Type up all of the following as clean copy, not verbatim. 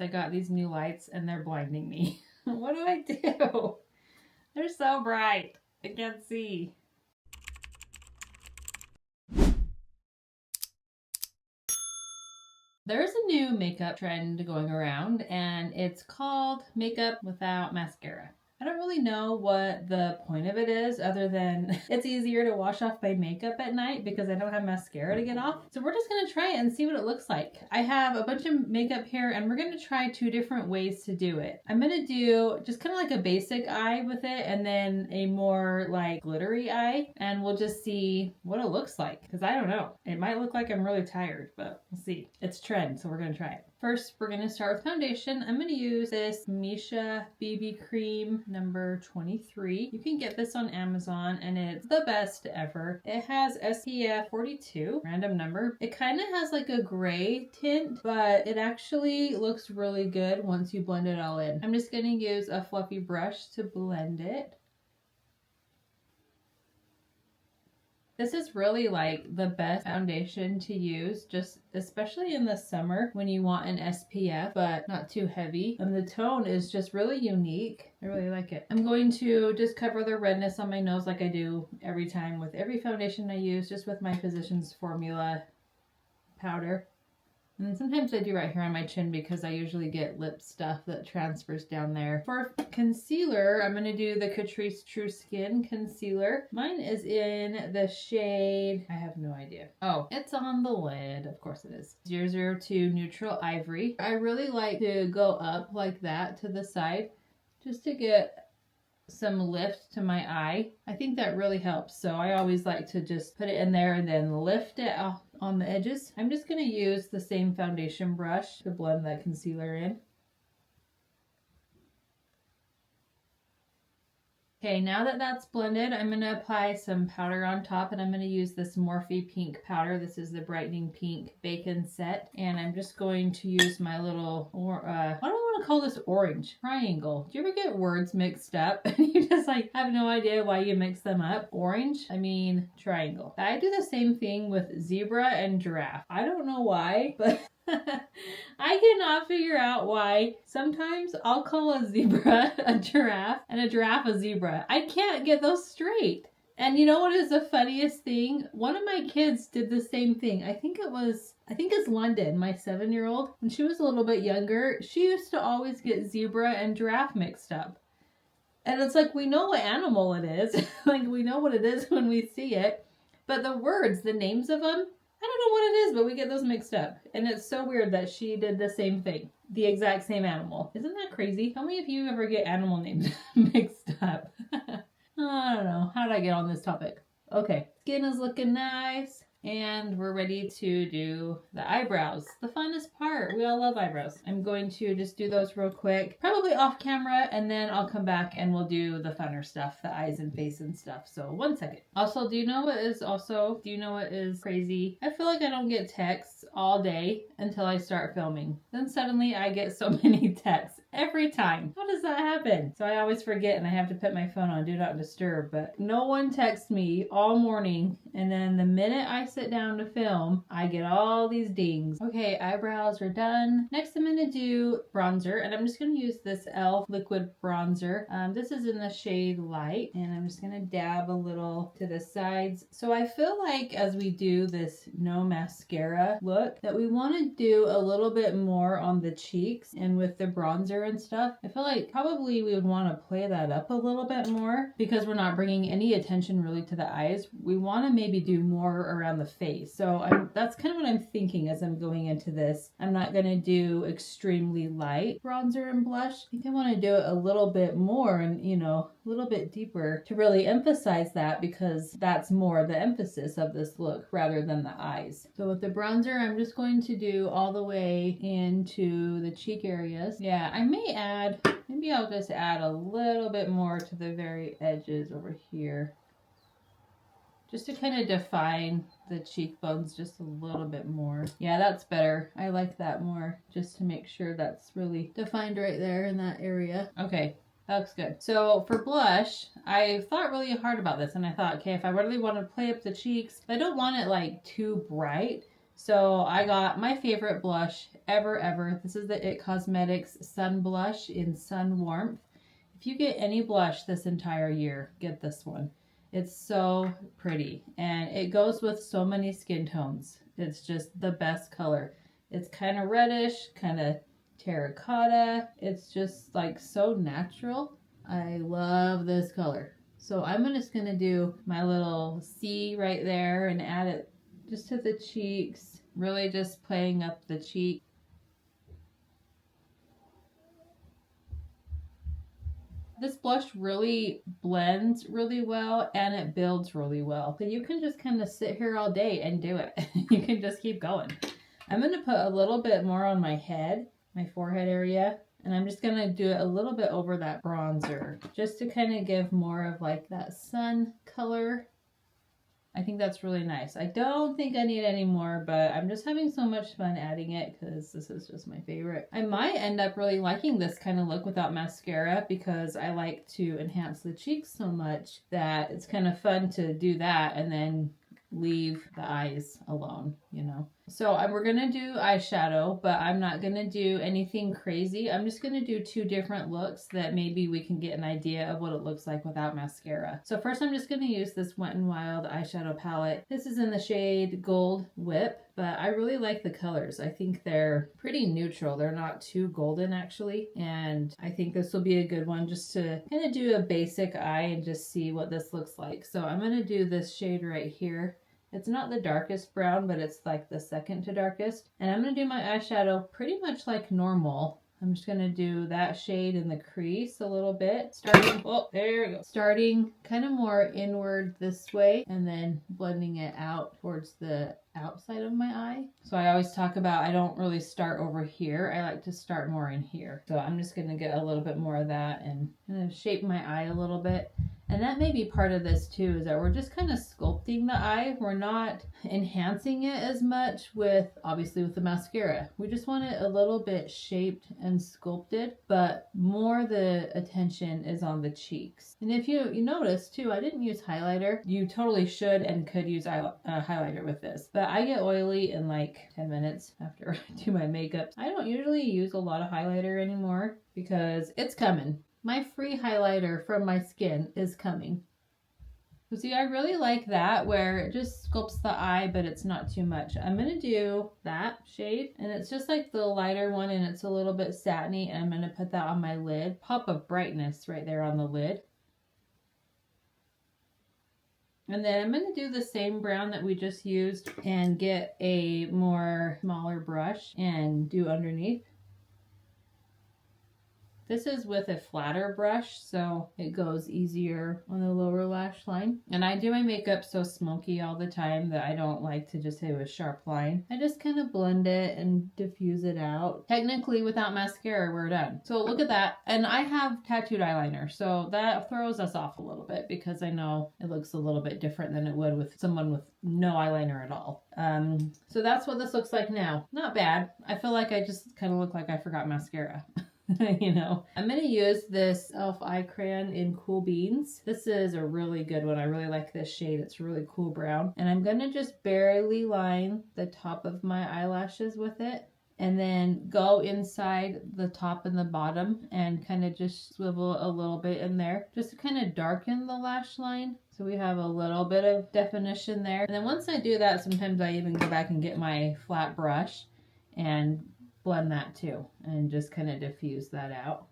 I got these new lights and they're blinding me. What do I do? They're so bright. I can't see. There's a new makeup trend going around and it's called makeup without mascara. I don't really know what the point of it is other than it's easier to wash off my makeup at night because I don't have mascara to get off. So we're just going to try it and see what it looks like. I have a bunch of makeup here and we're going to try 2 different ways to do it. I'm going to do just kind of like a basic eye with it and then a more like glittery eye, and we'll just see what it looks like because I don't know. It might look like I'm really tired, but we'll see. It's trend, so we're going to try it. First, we're going to start with foundation. I'm going to use this Misha BB Cream number 23. You can get this on Amazon and it's the best ever. It has SPF 42, random number. It kind of has like a gray tint, but it actually looks really good once you blend it all in. I'm just going to use a fluffy brush to blend it. This is really like the best foundation to use, just especially in the summer when you want an SPF, but not too heavy. And the tone is just really unique. I really like it. I'm going to just cover the redness on my nose like I do every time with every foundation I use, just with my Physicians Formula powder. And sometimes I do right here on my chin because I usually get lip stuff that transfers down there. For concealer, I'm going to do the Catrice True Skin Concealer. Mine is in the shade, I have no idea. Oh, it's on the lid. Of course it is. 002 Neutral Ivory. I really like to go up like that to the side just to get some lift to my eye. I think that really helps. So I always like to just put it in there and then lift it off on the edges. I'm just going to use the same foundation brush to blend that concealer in. Okay, now that that's blended, I'm going to apply some powder on top, and I'm going to use this Morphe pink powder. This is the Brightening Pink Bacon Set, and I'm just going to use my little, what do I want to call this, orange triangle. Do you ever get words mixed up and you just like have no idea why you mix them up? Orange, I mean triangle. I do the same thing with zebra and giraffe. I don't know why, but I cannot figure out why sometimes I'll call a zebra a giraffe and a giraffe a zebra. I can't get those straight. And you know what is the funniest thing? One of my kids did the same thing. I think it's London, my 7-year-old. When she was a little bit younger, she used to always get zebra and giraffe mixed up. And it's like, we know what animal it is. Like, we know what it is when we see it. But the words, the names of them, I don't know what it is, but we get those mixed up. And it's so weird that she did the same thing. The exact same animal. Isn't that crazy? How many of you ever get animal names mixed up? I don't know. How did I get on this topic? Okay. Skin is looking nice. And we're ready to do the eyebrows. The funnest part. We all love eyebrows. I'm going to just do those real quick. Probably off camera, and then I'll come back and we'll do the funner stuff, the eyes and face and stuff. So 1 second. Also, do you know what is crazy? I feel like I don't get texts all day until I start filming. Then suddenly I get so many texts every time. How does that happen? So I always forget and I have to put my phone on Do Not Disturb, but no one texts me all morning, and then the minute I sit down to film, I get all these dings. Okay, eyebrows are done. Next I'm going to do bronzer, and I'm just going to use this e.l.f. liquid bronzer. This is in the shade Light, and I'm just going to dab a little to the sides. So I feel like as we do this no mascara look, that we want to do a little bit more on the cheeks, and with the bronzer and stuff, I feel like probably we would want to play that up a little bit more because we're not bringing any attention really to the eyes. We want to maybe do more around the face. So that's kind of what I'm thinking as I'm going into this. I'm not going to do extremely light bronzer and blush. I think I want to do it a little bit more and, you know, a little bit deeper to really emphasize that, because that's more the emphasis of this look rather than the eyes. So with the bronzer, I'm just going to do all the way into the cheek areas. Yeah, maybe I'll just add a little bit more to the very edges over here, just to kind of define the cheekbones just a little bit more. Yeah, that's better. I like that more, just to make sure that's really defined right there in that area. Okay, that looks good. So for blush, I thought really hard about this, and I thought, okay, if I really want to play up the cheeks, I don't want it like too bright. So I got my favorite blush ever, ever. This is the It Cosmetics Sun Blush in Sun Warmth. If you get any blush this entire year, get this one. It's so pretty and it goes with so many skin tones. It's just the best color. It's kind of reddish, kind of terracotta. It's just like so natural. I love this color. So I'm just going to do my little C right there and add it just to the cheeks. Really just playing up the cheek. This blush really blends really well and it builds really well. So you can just kind of sit here all day and do it. You can just keep going. I'm going to put a little bit more on my head, my forehead area. And I'm just going to do it a little bit over that bronzer just to kind of give more of like that sun color. I think that's really nice. I don't think I need any more, but I'm just having so much fun adding it because this is just my favorite. I might end up really liking this kind of look without mascara because I like to enhance the cheeks so much that it's kind of fun to do that and then leave the eyes alone, you know. So we're gonna do eyeshadow, but I'm not gonna do anything crazy. I'm just gonna do two different looks that maybe we can get an idea of what it looks like without mascara. So first I'm just gonna use this Wet n Wild eyeshadow palette. This is in the shade Gold Whip, but I really like the colors. I think they're pretty neutral. They're not too golden actually, and I think this will be a good one just to kind of do a basic eye and just see what this looks like. So I'm gonna do this shade right here. It's not the darkest brown, but it's like the second to darkest. And I'm going to do my eyeshadow pretty much like normal. I'm just going to do that shade in the crease a little bit. Starting, oh, there we go. Starting kind of more inward this way and then blending it out towards the outside of my eye. So I always talk about I don't really start over here. I like to start more in here. So I'm just going to get a little bit more of that and kind of shape my eye a little bit. And that may be part of this too, is that we're just kind of sculpting the eye. We're not enhancing it as much with, obviously with the mascara. We just want it a little bit shaped and sculpted, but more the attention is on the cheeks. And if you notice too, I didn't use highlighter. You totally should and could use highlighter with this. But I get oily in like 10 minutes after I do my makeup. I don't usually use a lot of highlighter anymore because it's coming. My free highlighter from my skin is coming. So see, I really like that where it just sculpts the eye, but it's not too much. I'm going to do that shade, and it's just like the lighter one, and it's a little bit satiny, and I'm going to put that on my lid. Pop of brightness right there on the lid. And then I'm going to do the same brown that we just used and get a more smaller brush and do underneath. This is with a flatter brush, so it goes easier on the lower lash line. And I do my makeup so smoky all the time that I don't like to just have a sharp line. I just kind of blend it and diffuse it out. Technically, without mascara, we're done. So look at that. And I have tattooed eyeliner, so that throws us off a little bit because I know it looks a little bit different than it would with someone with no eyeliner at all. So that's what this looks like now. Not bad. I feel like I just kind of look like I forgot mascara. You know, I'm going to use this e.l.f. eye crayon in Cool Beans. This is a really good one. I really like this shade. It's really cool brown. And I'm going to just barely line the top of my eyelashes with it and then go inside the top and the bottom and kind of just swivel a little bit in there just to kind of darken the lash line. So we have a little bit of definition there. And then once I do that, sometimes I even go back and get my flat brush and blend that too and just kind of diffuse that out.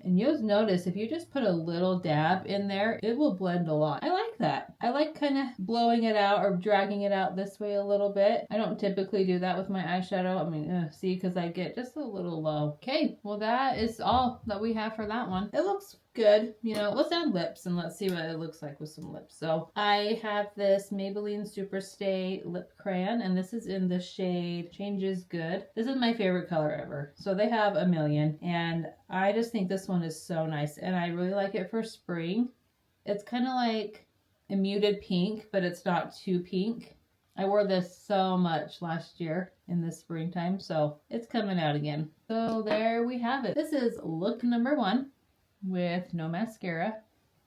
And you'll notice if you just put a little dab in there, it will blend a lot. I like that. I like kind of blowing it out or dragging it out this way a little bit. I don't typically do that with my eyeshadow. I mean, see, because I get just a little low. Okay, well that is all that we have for that one. It looks good. You know, let's add lips and let's see what it looks like with some lips. So I have this Maybelline Superstay lip crayon, and this is in the shade Changes Good. This is my favorite color ever. So they have a million, and I just think this one is so nice, and I really like it for spring. It's kind of like a muted pink, but it's not too pink. I wore this so much last year in the springtime, so it's coming out again. So there we have it. This is look number 1 with no mascara.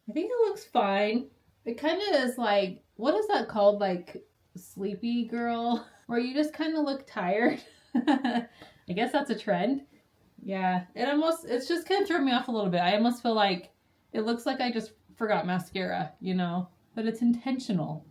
I think it looks fine. It kind of is like, what is that called? Like sleepy girl where you just kind of look tired. I guess that's a trend. Yeah, it's just kind of thrown me off a little bit. I almost feel like it looks like I just forgot mascara, you know, but it's intentional.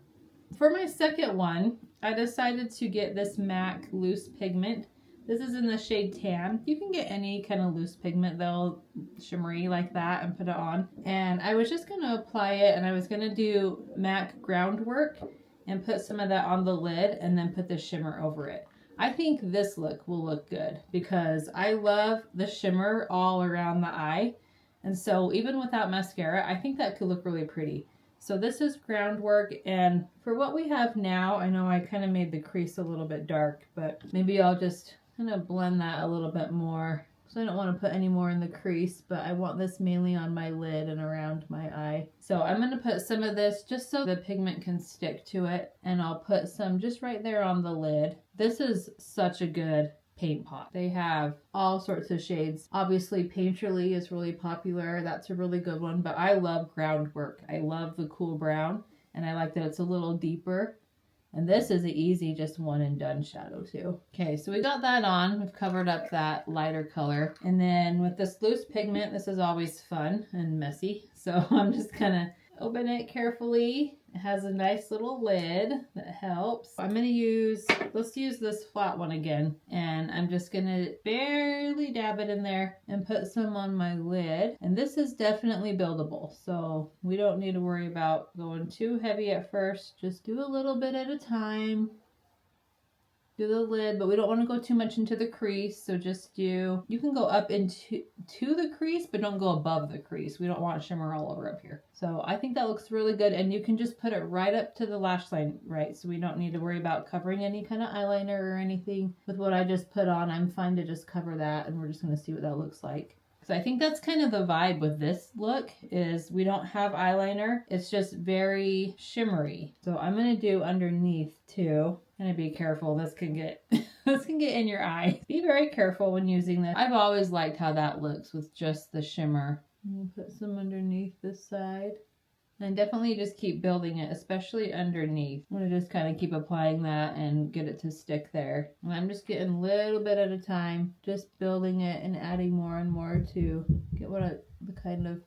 For my second one, I decided to get this MAC loose pigment. This is in the shade Tan. You can get any kind of loose pigment though, shimmery like that, and put it on. And I was just going to apply it, and I was going to do MAC groundwork and put some of that on the lid and then put the shimmer over it. I think this look will look good because I love the shimmer all around the eye. And so even without mascara, I think that could look really pretty. So this is groundwork, and for what we have now, I know I kind of made the crease a little bit dark, but maybe I'll just kind of blend that a little bit more. So I don't want to put any more in the crease, but I want this mainly on my lid and around my eye. So I'm going to put some of this just so the pigment can stick to it, and I'll put some just right there on the lid. This is such a good paint pot. They have all sorts of shades. Obviously Painterly is really popular. That's a really good one, but I love groundwork. I love the cool brown, and I like that it's a little deeper. And this is an easy just one and done shadow too. Okay, so we got that on. We've covered up that lighter color. And then with this loose pigment, this is always fun and messy. So I'm just gonna open it carefully. It has a nice little lid that helps. I'm going to let's use this flat one again. And I'm just going to barely dab it in there and put some on my lid. And this is definitely buildable. So we don't need to worry about going too heavy at first. Just do a little bit at a time. Do the lid, but we don't want to go too much into the crease. So you can go up into the crease, but don't go above the crease. We don't want shimmer all over up here. So I think that looks really good. And you can just put it right up to the lash line, right? So we don't need to worry about covering any kind of eyeliner or anything. With what I just put on, I'm fine to just cover that, and we're just going to see what that looks like. So I think that's kind of the vibe with this look, is we don't have eyeliner. It's just very shimmery. So I'm going to do underneath too. And be careful, this can get in your eye. Be very careful when using this. I've always liked how that looks with just the shimmer. Put some underneath this side. And definitely just keep building it, especially underneath. I'm going to just kind of keep applying that and get it to stick there. And I'm just getting a little bit at a time, just building it and adding more and more to get the kind of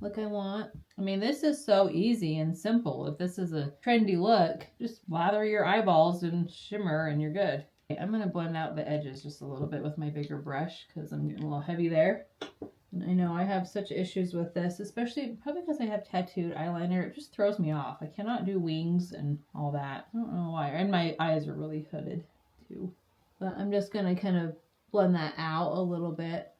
look I want. I mean, this is so easy and simple. If this is a trendy look, just lather your eyeballs in shimmer and you're good. Okay, I'm going to blend out the edges just a little bit with my bigger brush because I'm getting a little heavy there. And I know I have such issues with this, especially probably because I have tattooed eyeliner. It just throws me off. I cannot do wings and all that. I don't know why. And my eyes are really hooded too. But I'm just going to kind of blend that out a little bit.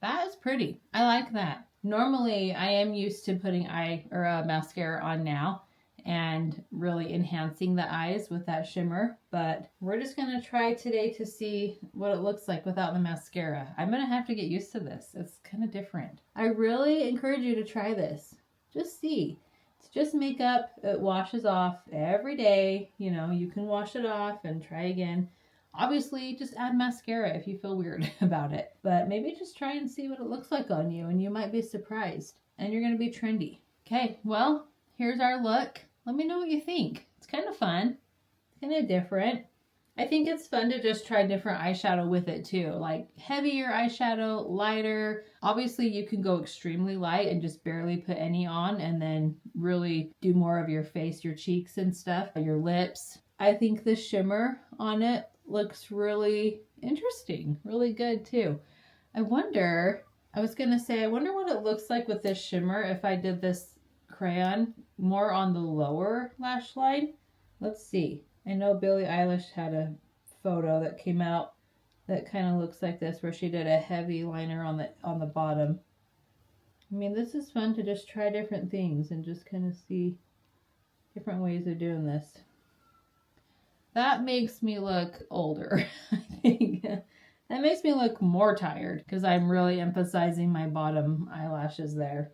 That is pretty. I like that. Normally, I am used to putting mascara on now and really enhancing the eyes with that shimmer, but we're just going to try today to see what it looks like without the mascara. I'm going to have to get used to this. It's kind of different. I really encourage you to try this. Just see. It's just makeup. It washes off every day. You know, you can wash it off and try again. Obviously, just add mascara if you feel weird about it. But maybe just try and see what it looks like on you, and you might be surprised. And you're going to be trendy. Okay, well, here's our look. Let me know what you think. It's kind of fun. It's kind of different. I think it's fun to just try different eyeshadow with it too. Like heavier eyeshadow, lighter. Obviously, you can go extremely light and just barely put any on, and then really do more of your face, your cheeks and stuff, your lips. I think the shimmer on it looks really interesting, really good too. I wonder what it looks like with this shimmer if I did this crayon more on the lower lash line. Let's see. I know Billie Eilish had a photo that came out that kind of looks like this, where she did a heavy liner on the bottom. I mean, this is fun to just try different things and just kind of see different ways of doing this. That makes me look older, I think. That makes me look more tired because I'm really emphasizing my bottom eyelashes there.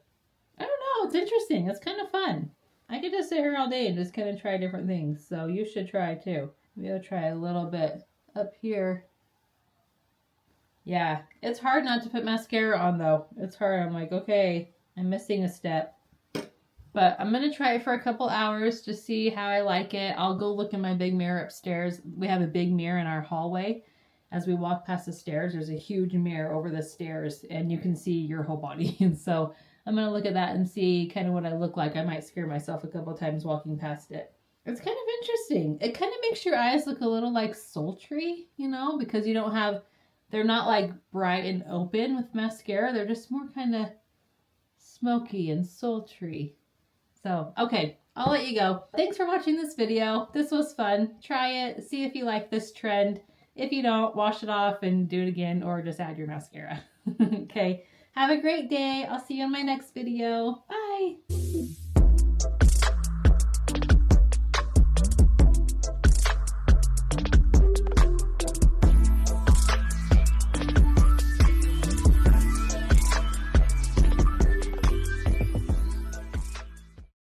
I don't know. It's interesting. It's kind of fun. I could just sit here all day and just kind of try different things. So you should try too. Maybe I'll try a little bit up here. Yeah, it's hard not to put mascara on though. It's hard. I'm like, okay, I'm missing a step. But I'm going to try it for a couple hours to see how I like it. I'll go look in my big mirror upstairs. We have a big mirror in our hallway. As we walk past the stairs, there's a huge mirror over the stairs, and you can see your whole body. And so I'm going to look at that and see kind of what I look like. I might scare myself a couple times walking past it. It's kind of interesting. It kind of makes your eyes look a little like sultry, you know, because you don't have, they're not like bright and open with mascara. They're just more kind of smoky and sultry. So, okay, I'll let you go. Thanks for watching this video. This was fun. Try it. See if you like this trend. If you don't, wash it off and do it again, or just add your mascara. Okay, have a great day. I'll see you in my next video. Bye.